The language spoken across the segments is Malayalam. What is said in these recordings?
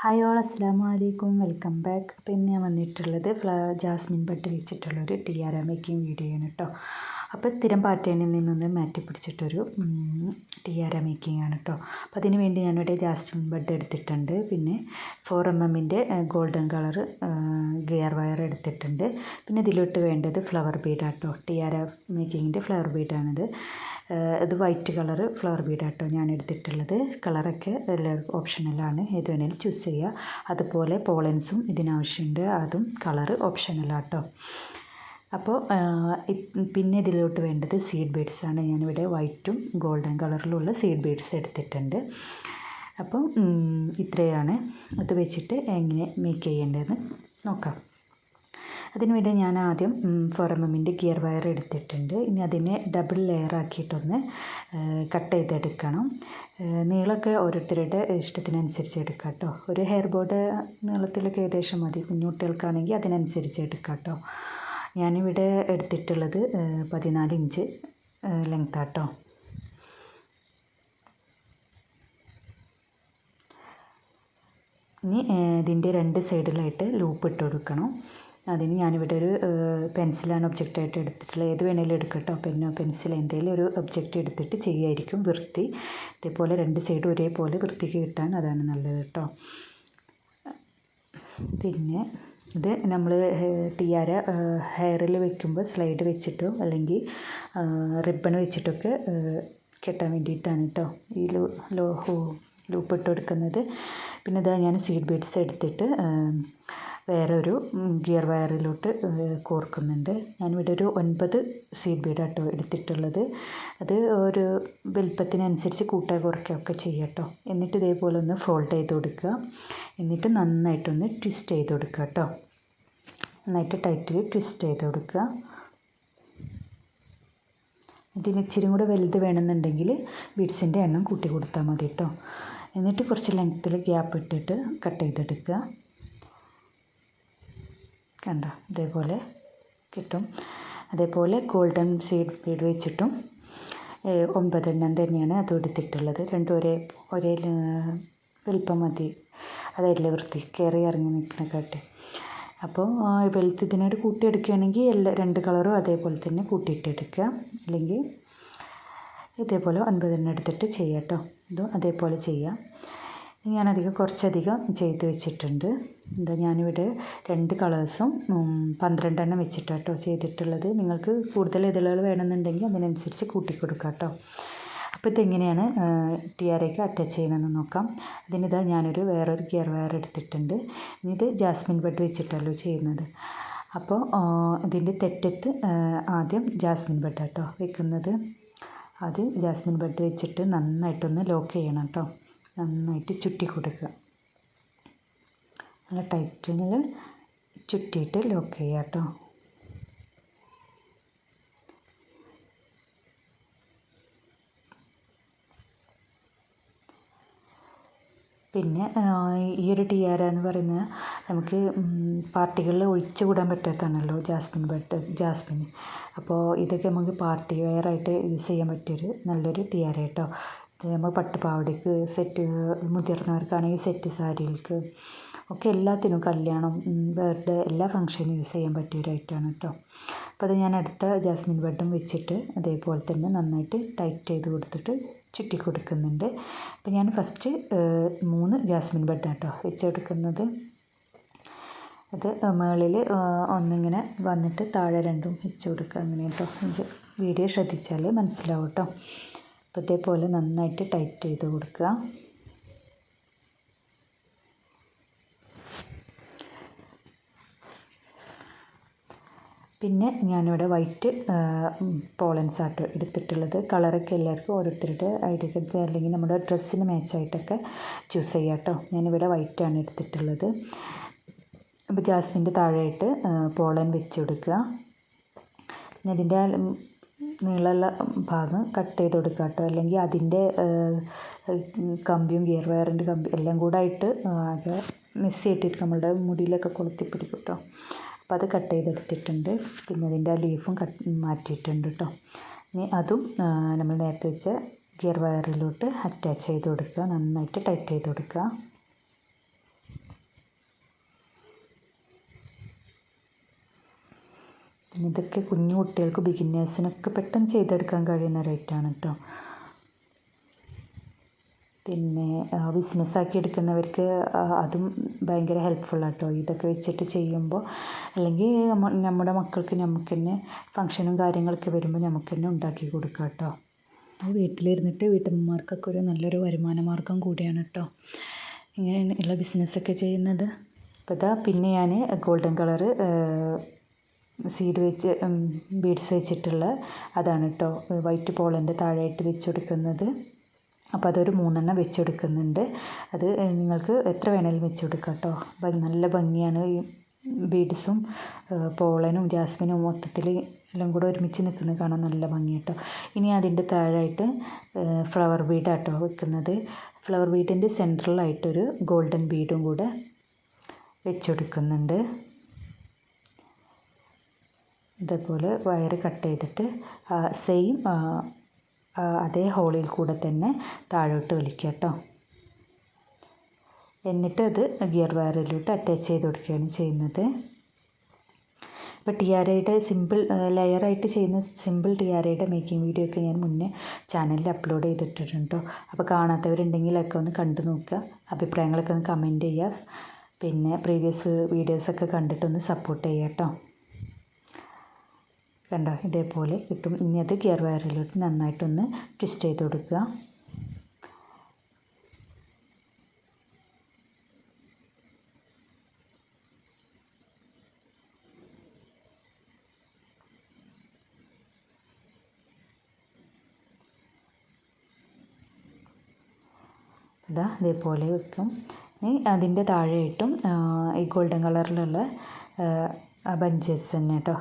ഹായ് ഓൾ, അസ്സലാമു അലൈക്കും, വെൽക്കം ബാക്ക്. അപ്പോൾ ഇന്ന് ഞാൻ വന്നിട്ടുള്ളത് Jasmine bud വെച്ചിട്ടുള്ളൊരു tiara making video ആണ് കേട്ടോ. അപ്പോൾ സ്ഥിരം പാറ്റേണിൽ നിന്നൊന്ന് മാറ്റി പിടിച്ചിട്ടൊരു ടിയാര മേക്കിംഗ് ആണ് കേട്ടോ. അപ്പോൾ അതിന് വേണ്ടി ഞാനിവിടെ ജാസ്മിൻ ബഡ് എടുത്തിട്ടുണ്ട്, പിന്നെ 4mm golden colour gear wire എടുത്തിട്ടുണ്ട്. പിന്നെ ഇതിലോട്ട് വേണ്ടത് ഫ്ലവർ ബീഡാണ് കേട്ടോ. Tiara മേക്കിങ്ങിൻ്റെ flower ബീഡാണിത്. ഇത് വൈറ്റ് കളർ ഫ്ലവർ ബീഡാട്ടോ ഞാൻ എടുത്തിട്ടുള്ളത്. കളറൊക്കെ എല്ലാവർക്കും ഓപ്ഷണലാണ്, ഏത് വേണേലും ചൂസ് ചെയ്യുക. അതുപോലെ പോളൻസും ഇതിനാവശ്യമുണ്ട്, അതും കളറ് ഓപ്ഷണലാട്ടോ. അപ്പോൾ പിന്നെ ഇതിലോട്ട് വേണ്ടത് സീഡ് ബീഡ്സാണ്. ഞാനിവിടെ വൈറ്റും ഗോൾഡൻ കളറിലുള്ള സീഡ് ബീഡ്സ് എടുത്തിട്ടുണ്ട്. അപ്പം ഇത്രയാണ്. അത് വെച്ചിട്ട് എങ്ങനെ മേക്ക് ചെയ്യേണ്ടതെന്ന് നോക്കാം. അതിനുവേണ്ടി ഞാൻ ആദ്യം 4mm ഗിയർ വയർ എടുത്തിട്ടുണ്ട്. ഇനി അതിനെ ഡബിൾ ലെയർ ആക്കിയിട്ടൊന്ന് കട്ട് ചെയ്തെടുക്കണം. നീളമൊക്കെ ഓരോരുത്തരുടെ ഇഷ്ടത്തിനനുസരിച്ച് എടുക്കാം കേട്ടോ. ഒരു ഹെയർ ബോർഡ് നീളത്തിലൊക്കെ ഏകദേശം മതി. കുഞ്ഞുകുട്ടികൾക്കാണെങ്കിൽ അതിനനുസരിച്ച് എടുക്കാം കേട്ടോ. ഞാനിവിടെ എടുത്തിട്ടുള്ളത് 14 ഇഞ്ച് ലെങ്താട്ടോ. ഇനി ഇതിൻ്റെ രണ്ട് സൈഡിലായിട്ട് ലൂപ്പ് ഇട്ട് കൊടുക്കണം. അതിന് ഞാനിവിടെ ഒരു പെൻസിലാണ് ഒബ്ജക്റ്റായിട്ട് എടുത്തിട്ടുള്ളത്. ഏത് വേണേലും എടുക്കാം കേട്ടോ. പെന്നോ പെൻസിൽ എന്തെങ്കിലും ഒരു ഒബ്ജക്റ്റ് എടുത്തിട്ട് ചെയ്യായിരിക്കും വൃത്തി. ഇതേപോലെ രണ്ട് സൈഡും ഒരേപോലെ വൃത്തിക്ക് കിട്ടാൻ അതാണ് നല്ലത് കേട്ടോ. പിന്നെ ഇത് നമ്മൾ ടിയാര ഹെയറിൽ വെക്കുമ്പോൾ സ്ലൈഡ് വെച്ചിട്ടോ അല്ലെങ്കിൽ റിബൺ വെച്ചിട്ടൊക്കെ കെട്ടാൻ വേണ്ടിയിട്ടാണ് കേട്ടോ ഈ ലൂപ്പ് ഇട്ട് കൊടുക്കുന്നത്. പിന്നെ ഇതാ ഞാൻ സീഡ് ബീഡ്സ് എടുത്തിട്ട് വേറൊരു ഗിയർ വയറിലോട്ട് കോർക്കുന്നുണ്ട്. ഞാനിവിടെ ഒരു 9 സീഡ് ബീഡാട്ടോ എടുത്തിട്ടുള്ളത്. അത് ഒരു വലുപ്പത്തിനനുസരിച്ച് കൂട്ടുക കുറയ്ക്കുകയൊക്കെ ചെയ്യാം കേട്ടോ. എന്നിട്ട് ഇതേപോലെ ഒന്ന് ഫോൾഡ് ചെയ്ത് കൊടുക്കുക. എന്നിട്ട് നന്നായിട്ടൊന്ന് ട്വിസ്റ്റ് ചെയ്ത് കൊടുക്കുക കേട്ടോ. നന്നായിട്ട് ടൈറ്റിൽ ട്വിസ്റ്റ് ചെയ്ത് കൊടുക്കുക. ഇതിന് ഇച്ചിരി കൂടെ വലുത് വേണമെന്നുണ്ടെങ്കിൽ ബീഡ്സിൻ്റെ എണ്ണം കൂട്ടി കൊടുത്താൽ മതി കേട്ടോ. എന്നിട്ട് കുറച്ച് ലെങ്ത്തിൽ ഗ്യാപ്പ് ഇട്ടിട്ട് കട്ട് ചെയ്തെടുക്കുക. കണ്ടോ, ഇതേപോലെ കിട്ടും. അതേപോലെ ഗോൾഡൻ സീഡ് ബീഡ് വെച്ചിട്ടും 9 എണ്ണം തന്നെയാണ് അത് എടുത്തിട്ടുള്ളത്. രണ്ടും ഒരേ വലുപ്പം മതി. അതല്ലേ വൃത്തി കയറി ഇറങ്ങി നിൽക്കണക്കാട്ട്. അപ്പോൾ വെളുത്ത് ഇതിനോട് കൂട്ടിയെടുക്കുകയാണെങ്കിൽ രണ്ട് കളറും അതേപോലെ തന്നെ കൂട്ടിയിട്ടെടുക്കുക. അല്ലെങ്കിൽ ഇതേപോലെ 9 എണ്ണം എടുത്തിട്ട് ചെയ്യാം കേട്ടോ. ഇതും അതേപോലെ ചെയ്യാം. കുറച്ചധികം ചെയ്ത് വെച്ചിട്ടുണ്ട്. ഞാനിവിടെ 2 കളേഴ്സും 12 എണ്ണം വെച്ചിട്ടാണ് കേട്ടോ ചെയ്തിട്ടുള്ളത്. നിങ്ങൾക്ക് കൂടുതൽ ഇതളുകൾ വേണമെന്നുണ്ടെങ്കിൽ അതിനനുസരിച്ച് കൂട്ടിക്കൊടുക്കാം കേട്ടോ. അപ്പോൾ ഇതെങ്ങനെയാണ് ടിയാരയ്ക്ക് അറ്റാച്ച് ചെയ്യുന്നതെന്ന് നോക്കാം. അതിനിതാ ഞാനൊരു വേറൊരു ഗിയർ വയർ എടുത്തിട്ടുണ്ട്. ഇത് ജാസ്മിൻ ബഡ് വെച്ചിട്ടല്ലോ ചെയ്യുന്നത്. അപ്പോൾ ഇതിൻ്റെ തെറ്റത്ത് ആദ്യം ജാസ്മിൻ ബഡാണ് കേട്ടോ വെക്കുന്നത്. അത് ജാസ്മിൻ ബഡ് വെച്ചിട്ട് നന്നായിട്ടൊന്ന് ലോക്ക് ചെയ്യണം കേട്ടോ. നന്നായിട്ട് ചുറ്റി കൊടുക്കുക. നല്ല ടൈറ്റിൽ ചുറ്റിയിട്ട് ലോക്ക് ചെയ്യുക കേട്ടോ. പിന്നെ ഈ ഒരു ടിയാര എന്ന് പറയുന്നത് നമുക്ക് പാർട്ടികളിൽ ഒഴിച്ചു കൂടാൻ പറ്റാത്തതാണല്ലോ ജാസ്മിൻ. അപ്പോൾ ഇതൊക്കെ നമുക്ക് പാർട്ടി വെയറായിട്ട് യൂസ് ചെയ്യാൻ പറ്റിയൊരു നല്ലൊരു ടിയാര കേട്ടോ. നമ്മൾ പട്ടുപാവാടയ്ക്ക് സെറ്റ്, മുതിർന്നവർക്കാണെങ്കിൽ സെറ്റ് സാരികൾക്ക് ഒക്കെ എല്ലാത്തിനും കല്യാണം, ബർത്ത്ഡേ എല്ലാ ഫംഗ്ഷനും യൂസ് ചെയ്യാൻ പറ്റിയൊരു ഐറ്റമാണ് കേട്ടോ. അപ്പോൾ അത് ഞാൻ അടുത്ത ജാസ്മിൻ ബഡും വെച്ചിട്ട് അതേപോലെ തന്നെ നന്നായിട്ട് ടൈറ്റ് ചെയ്ത് കൊടുത്തിട്ട് ചുറ്റി കൊടുക്കുന്നുണ്ട്. അപ്പോൾ ഞാൻ ഫസ്റ്റ് 3 ജാസ്മിൻ ബഡാണ് കേട്ടോ വെച്ചെടുക്കുന്നത്. അത് മുകളിൽ ഒന്നിങ്ങനെ വന്നിട്ട് താഴെ 2 വെച്ച് കൊടുക്കുക. അങ്ങനെ കേട്ടോ. ഇത് വീഡിയോ ശ്രദ്ധിച്ചാൽ മനസ്സിലാവും കേട്ടോ. അപ്പോൾ ഇതേപോലെ നന്നായിട്ട് ടൈറ്റ് ചെയ്ത് കൊടുക്കുക. പിന്നെ ഞാനിവിടെ വൈറ്റ് പോളൻസ് ആട്ടോ എടുത്തിട്ടുള്ളത്. കളറൊക്കെ എല്ലാവർക്കും ഓരോരുത്തരുടെ ഐഡിയക്ക് അല്ലെങ്കിൽ നമ്മുടെ ഡ്രസ്സിന് മാച്ചായിട്ടൊക്കെ ചൂസ് ചെയ്യാം കേട്ടോ. ഞാനിവിടെ വൈറ്റാണ് എടുത്തിട്ടുള്ളത്. അപ്പോൾ ജാസ്മിൻ്റെ താഴെയായിട്ട് പോളൻ വെച്ച് കൊടുക്കുക. പിന്നെ ഇതിൻ്റെ നീളമുള്ള ഭാഗം കട്ട് ചെയ്ത് കൊടുക്കുക കേട്ടോ. അല്ലെങ്കിൽ അതിൻ്റെ കമ്പിയും ഗിയർ വയറിൻ്റെ കമ്പി എല്ലാം കൂടെ ആയിട്ട് ആകെ മിസ് ചെയ്തിട്ട് നമ്മളുടെ മുടിയിലൊക്കെ കൊളുത്തി പിടിക്കും കേട്ടോ. അപ്പോൾ അത് കട്ട് ചെയ്തെടുത്തിട്ടുണ്ട്. പിന്നെ അതിൻ്റെ ലീഫും മാറ്റിയിട്ടുണ്ട് കേട്ടോ. ഇനി അതും നമ്മൾ നേരത്തെ വെച്ച ഗിയർ വയറിലോട്ട് അറ്റാച്ച് ചെയ്ത് കൊടുക്കുക. നന്നായിട്ട് ടൈറ്റ് ചെയ്ത് കൊടുക്കുക. പിന്നെ ഇതൊക്കെ കുഞ്ഞു കുട്ടികൾക്ക് ബിഗിന്നേഴ്സിനൊക്കെ പെട്ടെന്ന് ചെയ്തെടുക്കാൻ കഴിയുന്ന റേറ്റാണ് കേട്ടോ. പിന്നെ ബിസിനസ്സാക്കി എടുക്കുന്നവർക്ക് അതും ഭയങ്കര ഹെൽപ്ഫുള്ളാണ് കേട്ടോ ഇതൊക്കെ വെച്ചിട്ട് ചെയ്യുമ്പോൾ. അല്ലെങ്കിൽ നമ്മുടെ മക്കൾക്ക് നമുക്ക് തന്നെ ഫങ്ഷനും കാര്യങ്ങളൊക്കെ വരുമ്പോൾ നമുക്ക് തന്നെ ഉണ്ടാക്കി കൊടുക്കാം കേട്ടോ. വീട്ടിലിരുന്നിട്ട് വീട്ടമ്മമാർക്കൊക്കെ ഒരു നല്ലൊരു വരുമാന മാർഗ്ഗം കൂടിയാണ് കേട്ടോ ഇങ്ങനെ ഉള്ള ബിസിനസ്സൊക്കെ ചെയ്യുന്നത്. അപ്പോൾ ഇതാ പിന്നെ ഞാൻ ഗോൾഡൻ കളറ് സീഡ് വെച്ച് ബീഡ്സ് വെച്ചിട്ടുള്ള അതാണ് കേട്ടോ വൈറ്റ് പോളൻ്റെ താഴെയായിട്ട് വെച്ച് കൊടുക്കുന്നത്. അപ്പോൾ അതൊരു 3 വെച്ച് കൊടുക്കുന്നുണ്ട്. അത് നിങ്ങൾക്ക് എത്ര വേണേലും വെച്ച് കൊടുക്കാം കേട്ടോ. നല്ല ഭംഗിയാണ് ഈ ബീഡ്സും പോളനും ജാസ്മിനും മൊത്തത്തിൽ എല്ലാം കൂടെ ഒരുമിച്ച് നിൽക്കുന്നത് കാണാൻ നല്ല ഭംഗി കേട്ടോ. ഇനി അതിൻ്റെ താഴെയായിട്ട് ഫ്ലവർ ബീഡാട്ടോ വെക്കുന്നത്. ഫ്ലവർ ബീഡിൻ്റെ സെൻട്രലായിട്ടൊരു ഗോൾഡൻ ബീഡും കൂടെ വെച്ച് കൊടുക്കുന്നുണ്ട്. ഇതേപോലെ വയർ കട്ട് ചെയ്തിട്ട് സെയിം അതേ ഹോളിൽ കൂടെ തന്നെ താഴോട്ട് വലിക്കുക കേട്ടോ. എന്നിട്ട് അത് ഗിയർ വയറിലോട്ട് അറ്റാച്ച് ചെയ്ത് കൊടുക്കുകയാണ് ചെയ്യുന്നത്. ഇപ്പോൾ ടിയാരയുടെ സിമ്പിൾ ലെയറായിട്ട് ചെയ്യുന്ന സിമ്പിൾ ടിയാരയുടെ മേക്കിംഗ് വീഡിയോ ഒക്കെ ഞാൻ മുന്നേ ചാനലിൽ അപ്ലോഡ് ചെയ്തിട്ടുണ്ട് കേട്ടോ. അപ്പോൾ കാണാത്തവരുണ്ടെങ്കിലൊക്കെ ഒന്ന് കണ്ടു നോക്കുക, അഭിപ്രായങ്ങളൊക്കെ ഒന്ന് കമൻറ്റ് ചെയ്യുക. പിന്നെ പ്രീവിയസ് വീഡിയോസൊക്കെ കണ്ടിട്ടൊന്ന് സപ്പോർട്ട് ചെയ്യുക കേട്ടോ. കണ്ടോ ഇതേപോലെ കിട്ടും. ഇനി അത് ഗിയർ വയറിലോട്ട് നന്നായിട്ടൊന്ന് ട്വിസ്റ്റ് ചെയ്ത് കൊടുക്കുക. ഇതാ ഇതേപോലെ വെക്കും. ഇനി അതിൻ്റെ താഴെയായിട്ടും ഈ ഗോൾഡൻ കളറിലുള്ള ബഞ്ചസ് തന്നെ കേട്ടോ.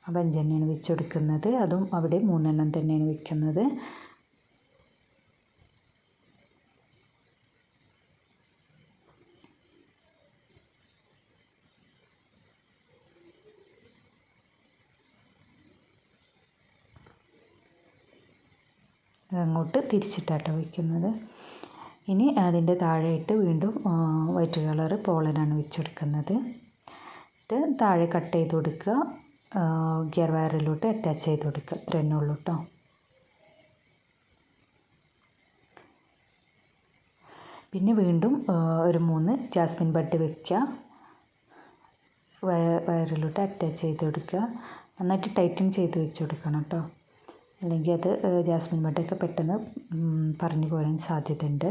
ആ ബഞ്ച് തന്നെയാണ് വെച്ച് കൊടുക്കുന്നത്. അതും അവിടെ 3 തന്നെയാണ് വെക്കുന്നത്. അങ്ങോട്ട് തിരിച്ചിട്ടാട്ടോ വയ്ക്കുന്നത്. ഇനി അതിൻ്റെ താഴെയിട്ട് വീണ്ടും വൈറ്റ് കളറ് പോളനാണ് വെച്ച് കൊടുക്കുന്നത്. എന്നിട്ട് താഴെ കട്ട് ചെയ്ത് കൊടുക്കുക, ഗിയർ വയറിലോട്ട് അറ്റാച്ച് ചെയ്ത് കൊടുക്കുക. ഇത്ര തന്നെ ഉള്ളൂ കേട്ടോ. പിന്നെ വീണ്ടും ഒരു 3 ജാസ്മിൻ ബഡ് വെക്കുക, വയറിലോട്ട് അറ്റാച്ച് ചെയ്ത് കൊടുക്കുക. നന്നായിട്ട് ടൈറ്റൻ ചെയ്ത് വെച്ച് കൊടുക്കണം കേട്ടോ, അല്ലെങ്കിൽ അത് ജാസ്മിൻ ബഡൊക്കെ പെട്ടെന്ന് പറഞ്ഞു പോരാൻ സാധ്യതയുണ്ട്.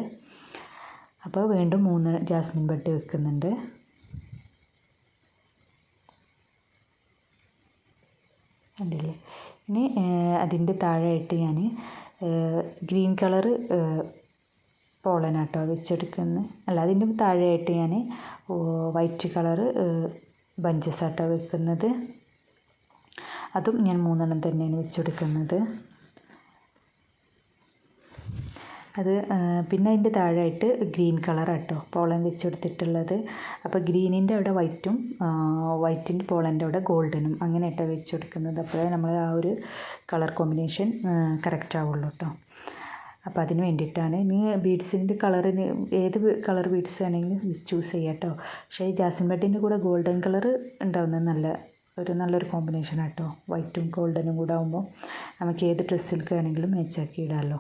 അപ്പോൾ വീണ്ടും 3 ജാസ്മിൻ ബഡ് വെക്കുന്നുണ്ട്. കണ്ടില്ലേ. ഇനി അതിൻ്റെ താഴെയായിട്ട് ഞാൻ ഗ്രീൻ കളറ് പോളനാട്ടോ വെച്ചെടുക്കുന്നത്. അല്ല, അതിൻ്റെ താഴെയായിട്ട് ഞാൻ വൈറ്റ് കളറ് ബഞ്ചസ് ആട്ടോ വെക്കുന്നത്. അതും ഞാൻ 3 തന്നെയാണ് വെച്ചെടുക്കുന്നത്. അത് പിന്നെ അതിൻ്റെ താഴെയായിട്ട് ഗ്രീൻ കളറാട്ടോ പോളൻ വെച്ച് കൊടുത്തിട്ടുള്ളത്. അപ്പോൾ ഗ്രീനിൻ്റെ അവിടെ വൈറ്റും വൈറ്റിൻ്റെ പോളൻ്റെ അവിടെ ഗോൾഡനും അങ്ങനെ ആട്ടോ വെച്ച് കൊടുക്കുന്നത്. അപ്പോഴേ നമ്മൾ ആ ഒരു കളർ കോമ്പിനേഷൻ കറക്റ്റ് ആവുള്ളൂ കേട്ടോ. അപ്പോൾ അതിന് വേണ്ടിയിട്ടാണ്. ഇനി ബീഡ്സിൻ്റെ കളറിന് ഏത് കളർ ബീഡ്സ് വേണമെങ്കിലും ചൂസ് ചെയ്യാം കേട്ടോ. പക്ഷേ ഈ ജാസ്മിൻ ബഡിൻ്റെ കൂടെ ഗോൾഡൻ കളർ ഉണ്ടാവുന്നത് നല്ലൊരു കോമ്പിനേഷൻ ആട്ടോ. വൈറ്റും ഗോൾഡനും കൂടെ ആകുമ്പോൾ നമുക്ക് ഏത് ഡ്രസ്സിലേക്ക് വേണമെങ്കിലും മാച്ചാക്കി ഇടാമല്ലോ.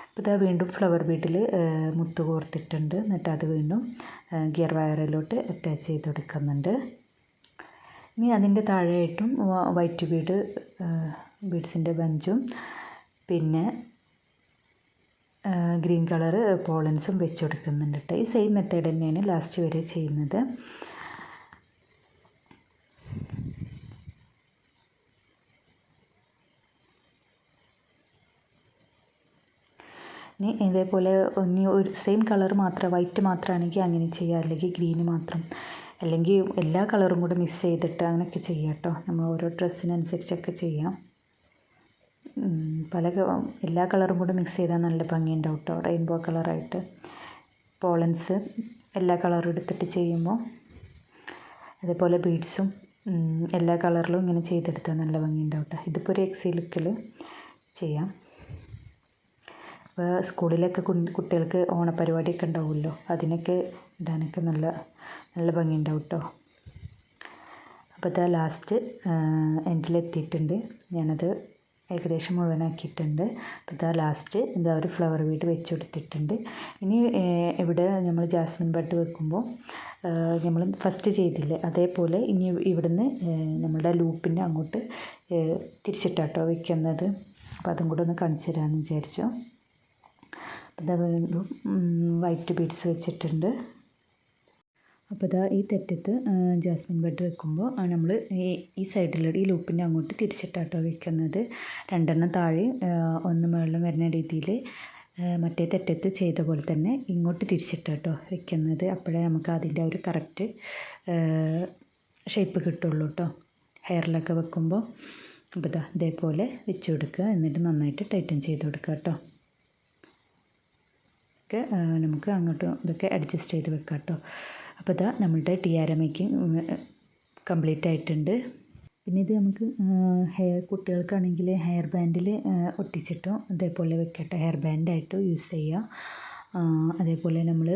അപ്പോൾ ഇതാ വീണ്ടും ഫ്ലവർ ബീഡിൽ മുത്ത് കോർത്തിട്ടുണ്ട്. എന്നിട്ട് അത് വീണ്ടും ഗിയർ വയറിലോട്ട് അറ്റാച്ച് ചെയ്ത് കൊടുക്കുന്നുണ്ട്. ഇനി അതിൻ്റെ താഴെയായിട്ടും വൈറ്റ് ബീഡ്സിൻ്റെ ബഞ്ചും പിന്നെ ഗ്രീൻ കളറ് പോളൻസും വെച്ച് കൊടുക്കുന്നുണ്ട് കേട്ടോ. ഈ സെയിം മെത്തേഡ് തന്നെയാണ് ലാസ്റ്റ് വരെ ചെയ്യുന്നത്. ഇനി ഇതേപോലെ ഒരു സെയിം കളർ മാത്രം വൈറ്റ് മാത്രമാണെങ്കിൽ അങ്ങനെ ചെയ്യാം, അല്ലെങ്കിൽ ഗ്രീന് മാത്രം, അല്ലെങ്കിൽ എല്ലാ കളറും കൂടെ മിക്സ് ചെയ്തിട്ട് അങ്ങനെയൊക്കെ ചെയ്യാം കേട്ടോ. നമ്മൾ ഓരോ ഡ്രസ്സിനനുസരിച്ചൊക്കെ ചെയ്യാം. എല്ലാ കളറും കൂടെ മിക്സ് ചെയ്താൽ നല്ല ഭംഗിയുണ്ടാവും കേട്ടോ. റെയിൻബോ കളറായിട്ട് പോളൻസ് എല്ലാ കളറും എടുത്തിട്ട് ചെയ്യുമ്പോൾ, അതേപോലെ ബീഡ്സും എല്ലാ കളറിലും ഇങ്ങനെ ചെയ്തെടുത്താൽ നല്ല ഭംഗിയുണ്ടാവും കേട്ടോ. ഇതിപ്പോൾ ഒരു എക്സി ലുക്കിൽ ചെയ്യാം. അപ്പോൾ സ്കൂളിലൊക്കെ കുട്ടികൾക്ക് ഓണപ്പരിപാടിയൊക്കെ ഉണ്ടാവുമല്ലോ, അതിനൊക്കെ ഇടാനൊക്കെ നല്ല ഭംഗിയുണ്ടാവും കേട്ടോ. അപ്പോൾ അപ്പോൾ ഇതാ ലാസ്റ്റ് എൻഡിലെത്തിയിട്ടുണ്ട്. ഞാനത് ഏകദേശം മുഴുവനാക്കിയിട്ടുണ്ട്. അപ്പോൾ ഇതാ ലാസ്റ്റ് ഇതാ ഒരു ഫ്ലവർ വീട് വെച്ച് കൊടുത്തിട്ടുണ്ട്. ഇനി ഇവിടെ നമ്മൾ ജാസ്മിൻ ബഡ് വെക്കുമ്പോൾ നമ്മൾ ഫസ്റ്റ് ചെയ്തില്ലേ അതേപോലെ ഇനി ഇവിടുന്ന് നമ്മളുടെ ലൂപ്പിൻ്റെ അങ്ങോട്ട് തിരിച്ചിട്ടാട്ടോ വെക്കുന്നത്. അപ്പോൾ അതും കൂടെ ഒന്ന് കാണിച്ചു തരാമെന്ന് വിചാരിച്ചു. അപ്പോൾ ഇതാ വീണ്ടും വൈറ്റ് ബീഡ്സ് വെച്ചിട്ടുണ്ട്. അപ്പോൾ ഇതാ ഈ തെറ്റത്ത് ജാസ്മിൻ ബഡ് വെക്കുമ്പോൾ നമ്മൾ ഈ സൈഡിലൂടെ ഈ ലൂപ്പിൻ്റെ അങ്ങോട്ട് തിരിച്ചിട്ടാട്ടോ വെക്കുന്നത്. 2 താഴെ 1 മുകളിലും വരുന്ന രീതിയിൽ മറ്റേ തെറ്റത്ത് ചെയ്ത പോലെ തന്നെ ഇങ്ങോട്ട് തിരിച്ചിട്ടാട്ടോ വെക്കുന്നത്. അപ്പോഴേ നമുക്ക് അതിൻ്റെ ഒരു കറക്റ്റ് ഷേപ്പ് കിട്ടുള്ളൂ കേട്ടോ ഹെയറിലൊക്കെ വെക്കുമ്പോൾ. അപ്പോൾ ഇതാ ഇതേപോലെ വെച്ച് കൊടുക്കുക. എന്നിട്ട് നന്നായിട്ട് ടൈറ്റൻ ചെയ്ത് കൊടുക്കുക കേട്ടോ. ഒക്കെ നമുക്ക് അങ്ങോട്ടും ഇതൊക്കെ അഡ്ജസ്റ്റ് ചെയ്ത് വെക്കാം കേട്ടോ. അപ്പോൾ ഇതാ നമ്മളുടെ ടിയാര മേക്കിംഗ് കംപ്ലീറ്റ് ആയിട്ടുണ്ട്. പിന്നെ ഇത് നമുക്ക് കുട്ടികൾക്കാണെങ്കിൽ ഹെയർ ബാൻഡിൽ ഒട്ടിച്ചിട്ടോ അതേപോലെ വെക്കട്ടെ, ഹെയർ ബാൻഡായിട്ട് യൂസ് ചെയ്യുക. അതേപോലെ നമ്മൾ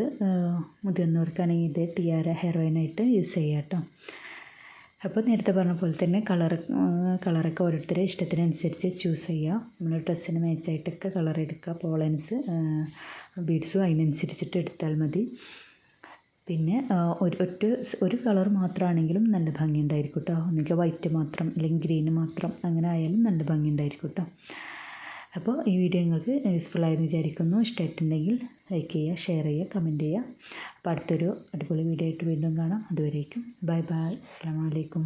മുതിർന്നവർക്കാണെങ്കിൽ ഇത് ടിയാര ഹെയർബാൻഡായിട്ട് യൂസ് ചെയ്യുക കേട്ടോ. അപ്പോൾ നേരത്തെ പറഞ്ഞ പോലെ തന്നെ കളറൊക്കെ ഓരോരുത്തരുടെ ഇഷ്ടത്തിനനുസരിച്ച് ചൂസ് ചെയ്യുക. നമ്മൾ ഡ്രസ്സിന് മാച്ചായിട്ടൊക്കെ കളർ എടുക്കുക. പോളൻസ് ബീഡ്സും അതിനനുസരിച്ചിട്ട് എടുത്താൽ മതി. പിന്നെ ഒരു കളർ മാത്രമാണെങ്കിലും നല്ല ഭംഗി ഉണ്ടായിരിക്കും കേട്ടോ. ഒന്നുകിൽ വൈറ്റ് മാത്രം അല്ലെങ്കിൽ ഗ്രീന് മാത്രം അങ്ങനെ ആയാലും നല്ല ഭംഗി ഉണ്ടായിരിക്കും കേട്ടോ. അപ്പോൾ ഈ വീഡിയോ നിങ്ങൾക്ക് യൂസ്ഫുൾ ആയെന്ന് വിചാരിക്കുന്നു. ഇഷ്ടമായിട്ടുണ്ടെങ്കിൽ ലൈക്ക് ചെയ്യുക, ഷെയർ ചെയ്യുക, കമൻറ്റ് ചെയ്യുക. അപ്പോൾ അടുത്തൊരു അടിപൊളി വീഡിയോ ആയിട്ട് വീണ്ടും കാണാം. അതുവരേക്കും ബൈ ബൈ. അസ്സലാമു അലൈക്കും.